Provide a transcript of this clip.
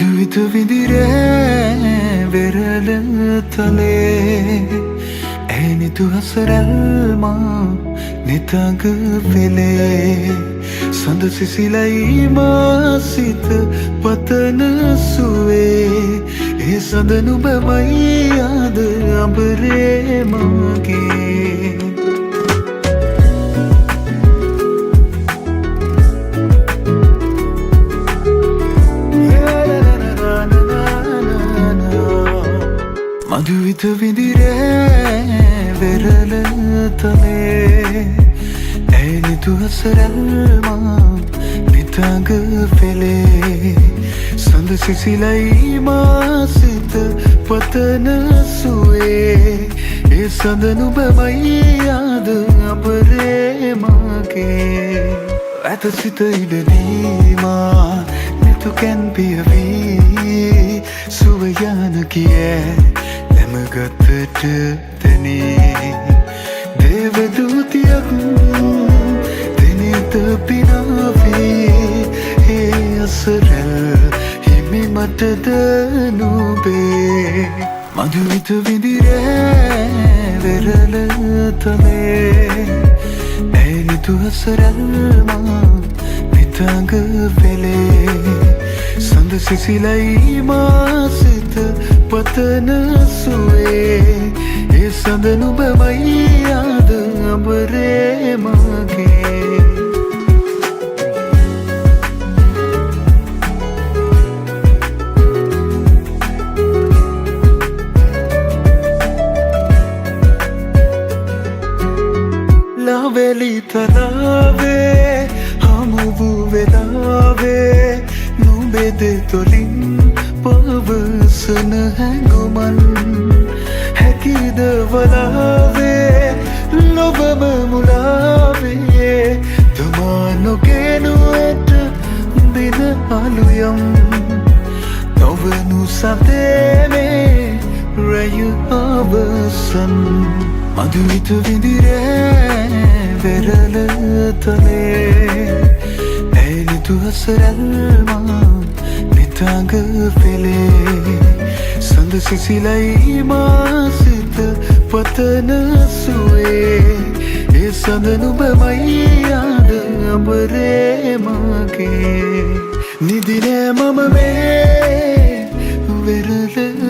මදුවිත විදිරේ වෙරළ තලේ ඇනිතු හසරල්මා නිතග පෙළේ සඳ සිසිලයි මාසිත පතන සුවේ ඒ සඳ නුබමයි ආද අඹරේ මගේ මදුවිත විදිරේ වෙරළ තලේ ඇනිතු හසරල්මා නිතග පෙළේ සඳ සිසිලයි මාසිත පතන සුවේ ඒ සඳ නුබමයි ආද අපරේ මගේ ඇත සිත ඉඩදීමා නැතු කැන් පියවී සුව යන කියේ නැමගතට තැනේ දේවදූතියක් දෙනෙත පිනාවේ ඒ අසරල් හිමි මටද නුබේ මදුවිත විදිරේ වෙරළ තලේ ඇනිතු හසරල්මා නිතග පෙළේ සඳ සිසිලයි මාසිත පතන සුවේ ඒ සඳ නුබමයි ආද අඹරේ මගේ ලවෙලි තලාවේ හමු වූ වෙලාවේ නුඹෙද තොලින් පවසන හැඟුමන් හැකිද වලාවේ ලොබම මුලාවේ තුමා නොගෙනු ඇත දින අලුයම් නොවනු සතේනේ රැය අවසන් මදුවිත විදිරේ වෙරළ තලේ ඇනිතු හසරල්මා නිතග පෙළේ සඳ සිසිලයි මාසිත පතන සුවේ ඒ සඳ නුබමයි ආද අඹරේ මගේ නිදිනෑ මම මේ වෙරළ